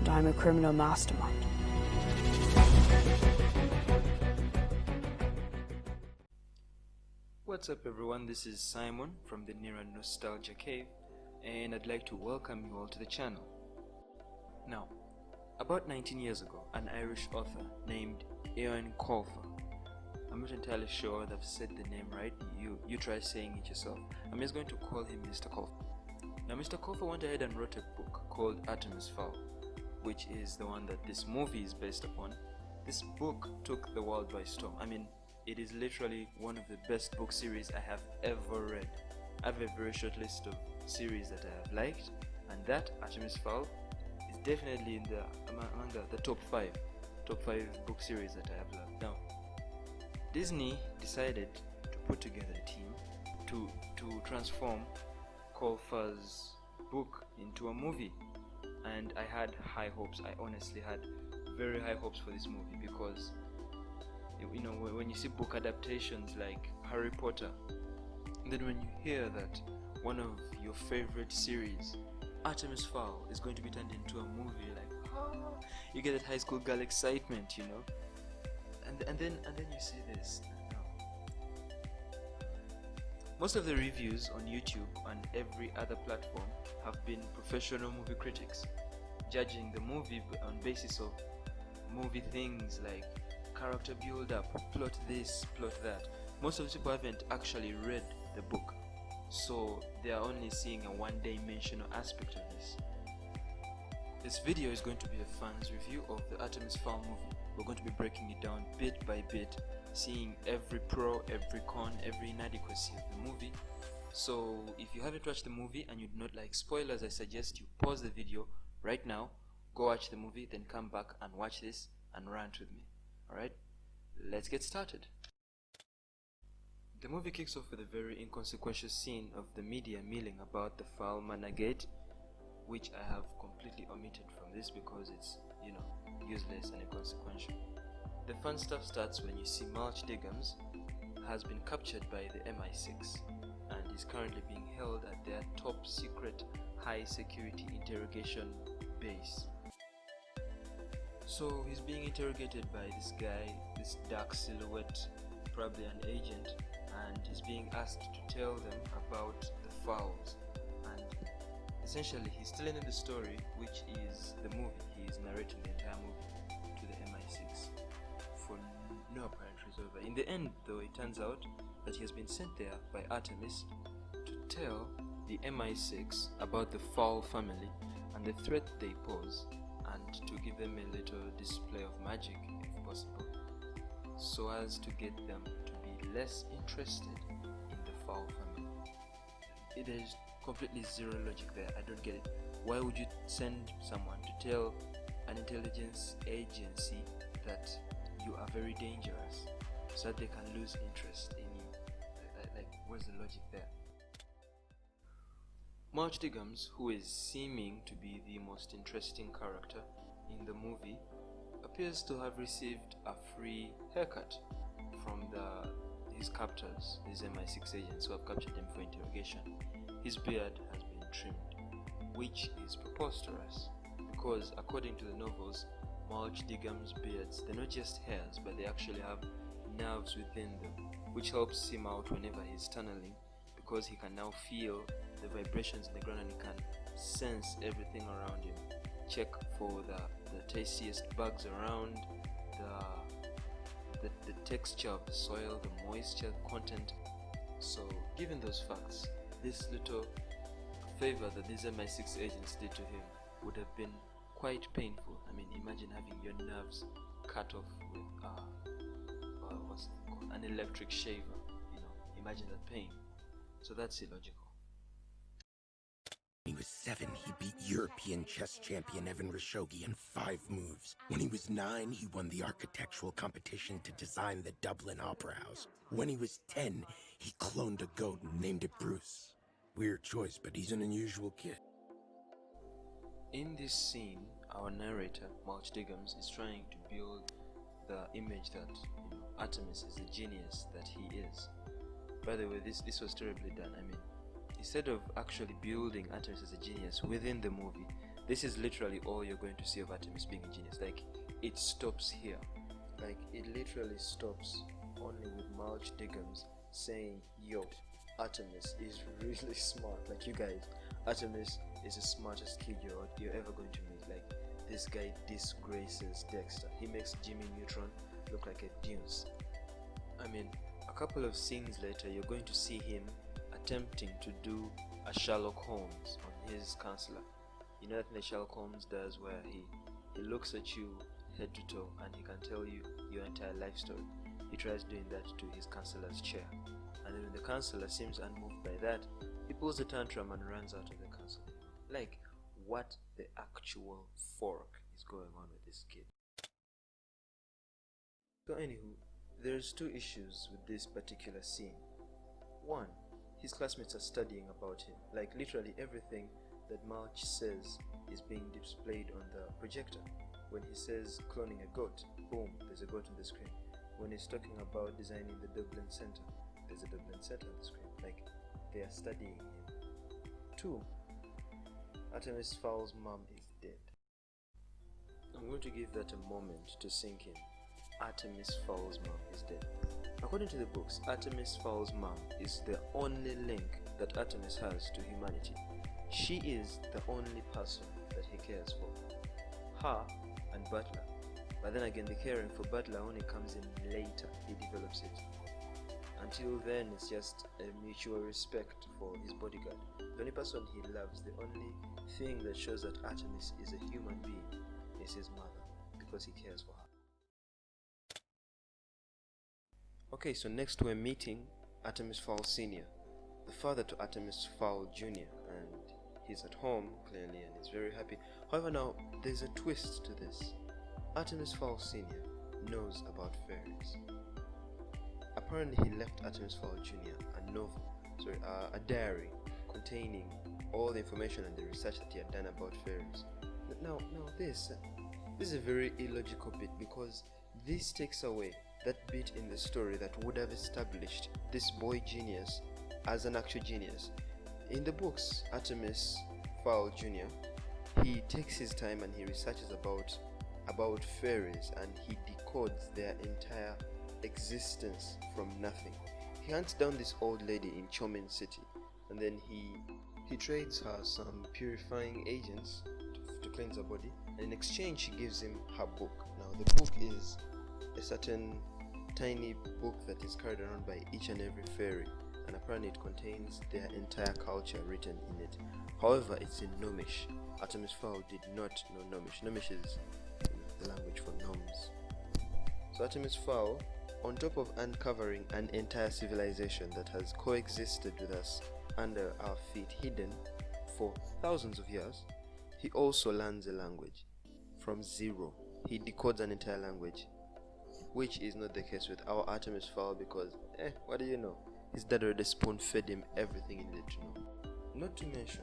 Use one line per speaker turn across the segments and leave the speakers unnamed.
and I'm a criminal mastermind.
What's up everyone, this is Simon from the Near Nostalgia Cave, and I'd like to welcome you all to the channel. Now, about 19 years ago, an Irish author named Eoin Colfer, I'm not entirely sure that I've said the name right, you try saying it yourself. I'm just going to call him Mr. Colfer. Now Mr. Colfer went ahead and wrote a book called Artemis Fowl, which is the one that this movie is based upon. This book took the world by storm. I mean, it is literally one of the best book series I have ever read. I have a very short list of series that I have liked, and that Artemis Fowl is definitely in among the top 5 book series that I have loved. Now, Disney decided to put together a team to transform Colfer's book into a movie, and I had high hopes. I honestly had very high hopes for this movie because, you know, when you see book adaptations like Harry Potter, and then when you hear that one of your favorite series, Artemis Fowl, is going to be turned into a movie, like, you get that high school girl excitement, you know, and then you see this. Most of the reviews on YouTube and every other platform have been professional movie critics, judging the movie on basis of movie things like character build up, plot this, plot that. Most of the people haven't actually read the book, so they are only seeing a one-dimensional aspect of this. This video is going to be a fan's review of the Artemis Fowl movie. We're going to be breaking it down bit by bit, seeing every pro, every con, every inadequacy of the movie. So if you haven't watched the movie and you do not like spoilers, I suggest you pause the video right now, go watch the movie, then come back and watch this and rant with me. Alright, let's get started. The movie kicks off with a very inconsequential scene of the media milling about the Fowl Managate, which I have completely omitted from this because it's, you know, useless and inconsequential. The fun stuff starts when you see Mulch Diggums has been captured by the MI6 and is currently being held at their top secret high security interrogation base. So he's being interrogated by this guy, this dark silhouette, probably an agent, and he's being asked to tell them about the fowls. And essentially he's telling the story, which is the movie. He is narrating the entire movie to the MI6 for no apparent reason. In the end, though, it turns out that he has been sent there by Artemis to tell the MI6 about the Fowl family and the threat they pose, and to give them a little display of magic, if possible, so as to get them to be less interested in the Fowl family. There's completely zero logic there. I don't get it. Why would you send someone to tell an intelligence agency that you are very dangerous so that they can lose interest in you? Like, where's the logic there? Mulch Diggums, who is seeming to be the most interesting character in the movie, appears to have received a free haircut from his captors, these MI6 agents who have captured him for interrogation. His beard has been trimmed, which is preposterous because according to the novels, Mulch Diggum's beards, they're not just hairs, but they actually have nerves within them, which helps him out whenever he's tunneling, because he can now feel the vibrations in the ground and he can sense everything around him, check for the tastiest bugs around, the texture of the soil, the moisture, the content. So given those facts, this little favor that these MI6 agents did to him would have been quite painful. I mean, imagine having your nerves cut off with what's it called? An electric shaver. You know, imagine that pain. So that's illogical.
When he was 7, he beat European chess champion Evan Khashoggi in 5 moves. When he was 9, he won the architectural competition to design the Dublin Opera House. When he was 10, he cloned a goat and named it Bruce. Weird choice, but he's an unusual kid.
In this scene, our narrator, Mulch Diggums, is trying to build the image that, you know, Artemis is the genius that he is. By the way, this was terribly done. I mean, instead of actually building Artemis as a genius within the movie, This is literally all you're going to see of Artemis being a genius. Like, it stops here. Like, it literally stops only with Marge Diggums saying, yo, Artemis is really smart. Like, you guys, Artemis is the smartest kid you're ever going to meet. Like, this guy disgraces Dexter. He makes Jimmy Neutron look like a deuce. I mean, a couple of scenes later, you're going to see him attempting to do a Sherlock Holmes on his counselor. You know that thing that Sherlock Holmes does where he looks at you head to toe and he can tell you your entire life story. He tries doing that to his counselor's chair, and then when the counselor seems unmoved by that, he pulls a tantrum and runs out of the counselor. Like, what the actual fork is going on with this kid? So anywho, there's two issues with this particular scene. One, his classmates are studying about him. Like, literally everything that March says is being displayed on the projector. When he says cloning a goat, boom, there's a goat on the screen. When he's talking about designing the Dublin Center, there's a Dublin Center on the screen. Like, they are studying him. Two, Artemis Fowl's mom is dead. I'm going to give that a moment to sink in. Artemis Fowl's mom is dead. According to the books, Artemis Fowl's mom is the only link that Artemis has to humanity. She is the only person that he cares for. Her and Butler. But then again, the caring for Butler only comes in later. He develops it. Until then, it's just a mutual respect for his bodyguard. The only person he loves, the only thing that shows that Artemis is a human being, is his mother, because he cares for her. Okay, so next we're meeting Artemis Fowl Sr., the father to Artemis Fowl Jr., and he's at home, clearly, and he's very happy. However, now, there's a twist to this. Artemis Fowl Sr. knows about fairies. Apparently, he left Artemis Fowl Jr. a diary containing all the information and the research that he had done about fairies. But now this is a very illogical bit, because this takes away that bit in the story that would have established this boy genius as an actual genius. In the books, Artemis Fowl Jr., he takes his time and he researches about fairies, and he decodes their entire existence from nothing. He hunts down this old lady in Chomin City, and then he trades her some purifying agents to cleanse her body, and in exchange she gives him her book. Now the book is a certain tiny book that is carried around by each and every fairy, and apparently it contains their entire culture written in it. However, it's in Gnomish. Artemis Fowl did not know Gnomish. Gnomish is the language for gnomes. So Artemis Fowl, on top of uncovering an entire civilization that has coexisted with us under our feet, hidden for thousands of years, he also learns a language from zero. He decodes an entire language, which is not the case with our Artemis Fowl, because what do you know? His dad already spoon-fed him everything he needed to know. Not to mention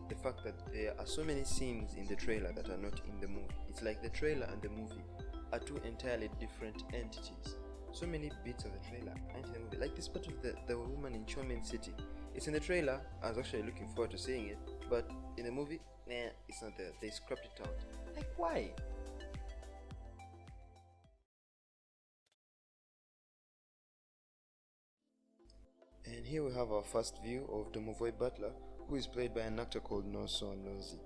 the fact that there are so many scenes in the trailer that are not in the movie. It's like the trailer and the movie are two entirely different entities. So many bits of the trailer aren't in the movie. Like this part of the woman in Chomin City. It's in the trailer. I was actually looking forward to seeing it, but in the movie, it's not there. They scrapped it out. Like, why? And here we have our first view of Domovoy Butler, who is played by an actor called Noso Nozi.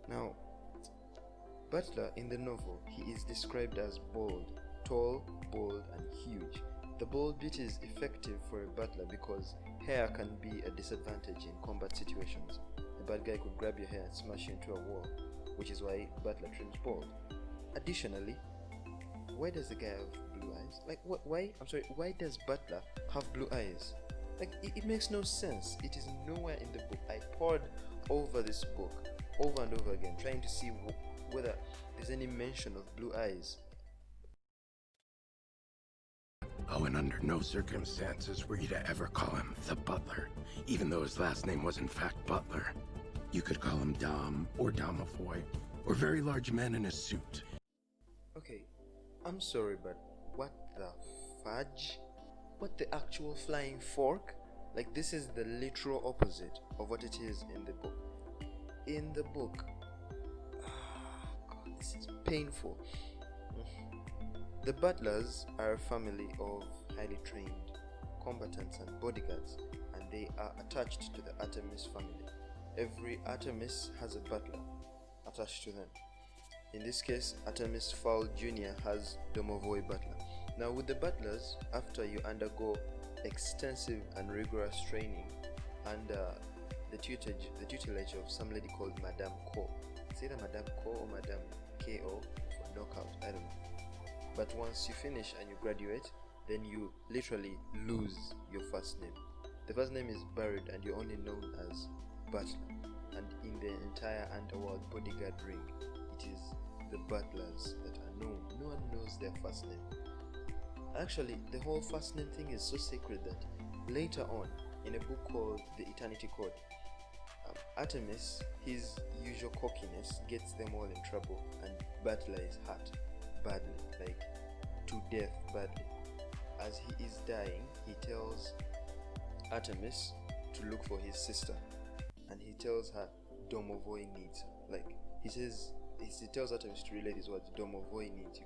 Now, Butler in the novel, he is described as bald, tall, bold, and huge. The bald bit is effective for a butler because hair can be a disadvantage in combat situations. A bad guy could grab your hair and smash you into a wall, which is why Butler trims bald. Additionally, why does the guy have blue eyes? Like, why does Butler have blue eyes? Like, it makes no sense. It is nowhere in the book. I pored over this book over and over again, trying to see whether there's any mention of blue eyes.
Oh, and under no circumstances were you to ever call him the Butler, even though his last name was in fact Butler. You could call him Dom, or Domovoy, or very large man in a suit.
Okay, I'm sorry, but what the fudge? What the actual flying fork? Like, this is the literal opposite of what it is in the book. In the book, painful. The butlers are a family of highly trained combatants and bodyguards, and they are attached to the Artemis family. Every Artemis has a butler attached to them. In this case, Artemis Fowl Jr. has Domovoy butler. Now with the butlers, after you undergo extensive and rigorous training under the tutelage of some lady called Madame Ko. It's either Madame Ko or Madame Ko for knockout, I don't know. But once you finish and you graduate, then you literally lose your first name. The first name is buried and you're only known as butler. And in the entire underworld bodyguard ring, it is the butlers that are known. No one knows their first name. Actually, the whole first name thing is so sacred that later on, in a book called The Eternity Code, Artemis, his usual cockiness, gets them all in trouble, and Butler is hurt badly, like to death badly. As he is dying, he tells Artemis to look for his sister, and he tells her Domovoy needs her. Like he tells Artemis to relay these words, Domovoy needs you.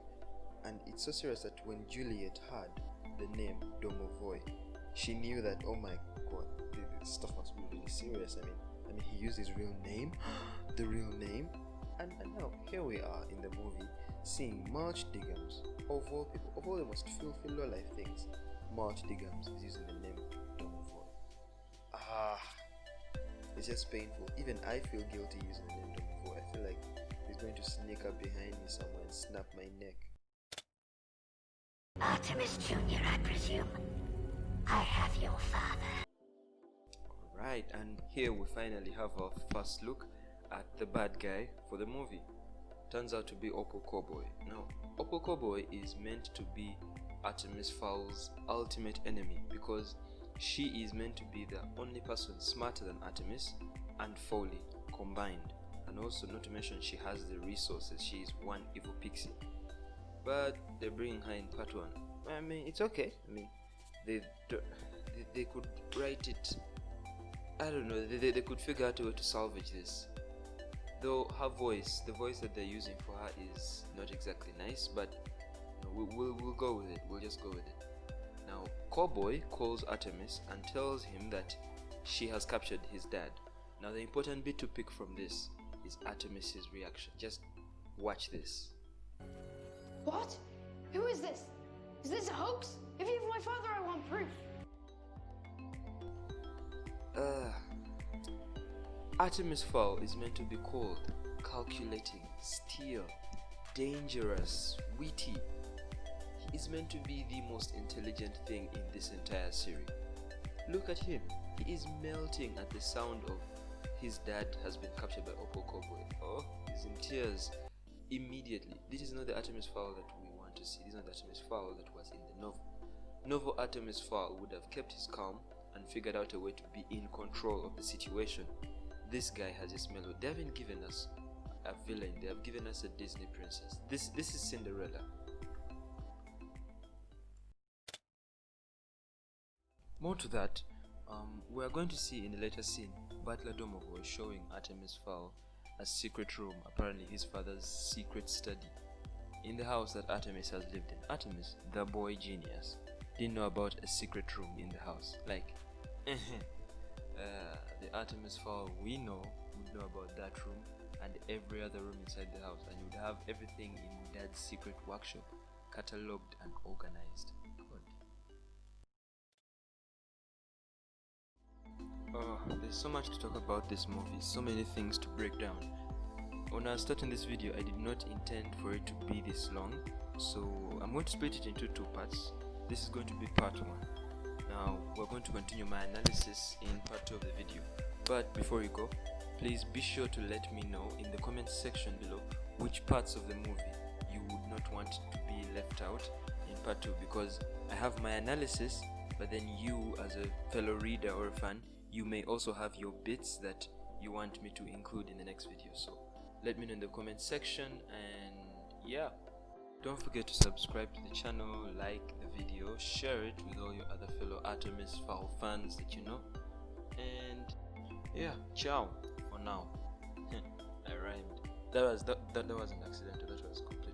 And it's so serious that when Juliet heard the name Domovoy, she knew that, oh my god, this stuff must be really serious. I mean, he used his real name, the real name, and now here we are in the movie seeing March Diggums, of all people, of all the most filthy low-life things. March Diggums is using the name Domovoy. It's just painful. Even I feel guilty using the name Domovoy. I feel like he's going to sneak up behind me somewhere and snap my neck.
Artemis Jr., I presume. I have your father.
Alright, and here we finally have our first look at the bad guy for the movie. Turns out to be Opal Cowboy. Now, Opal Cowboy is meant to be Artemis Fowl's ultimate enemy because she is meant to be the only person smarter than Artemis and Foley combined. And also, not to mention, she has the resources. She is one evil pixie. But they're bringing her in part 1. I mean, it's okay. I mean, they could write it. I don't know. They could figure out a way to salvage this. Though her voice, the voice that they're using for her, is not exactly nice. But you know, we'll go with it. We'll just go with it. Now, Cowboy calls Artemis and tells him that she has captured his dad. Now, the important bit to pick from this is Artemis's reaction. Just watch this.
What? Who is this? Is this a hoax? If you have my father, I want proof.
Artemis Fowl is meant to be called calculating, steel, dangerous, witty. He is meant to be the most intelligent thing in this entire series. Look at him. He is melting at the sound of his dad has been captured by Opal Cowboy. Oh, he's in tears immediately. This is not the Artemis Fowl that we want to see. This is not the Artemis Fowl that was in the novel. Novel Artemis Fowl would have kept his calm and figured out a way to be in control of the situation. This guy has just mellowed. They haven't given us a villain. They have given us a Disney princess. This is Cinderella. More to that, we are going to see in the later scene Butler Domovoy showing Artemis Fowl a secret room, apparently his father's secret study, in the house that Artemis has lived in. Artemis, the boy genius, didn't know about a secret room in the house. Like, the Artemis Fowl we know would know about that room and every other room inside the house, and would have everything in Dad's secret workshop catalogued and organized. There's so much to talk about this movie, so many things to break down. When I was starting this video, I did not intend for it to be this long, so I'm going to split it into 2 parts. This is going to be part 1. Now, we're going to continue my analysis in part 2 of the video. But before you go, please be sure to let me know in the comments section below which parts of the movie you would not want to be left out in part 2, because I have my analysis, but then you as a fellow reader or a fan, you may also have your bits that you want me to include in the next video. So let me know in the comment section, and yeah, don't forget to subscribe to the channel, like the video, share it with all your other fellow Artemis Fowl fans that you know, and yeah, ciao for now. I rhymed. That was accidental. That was completely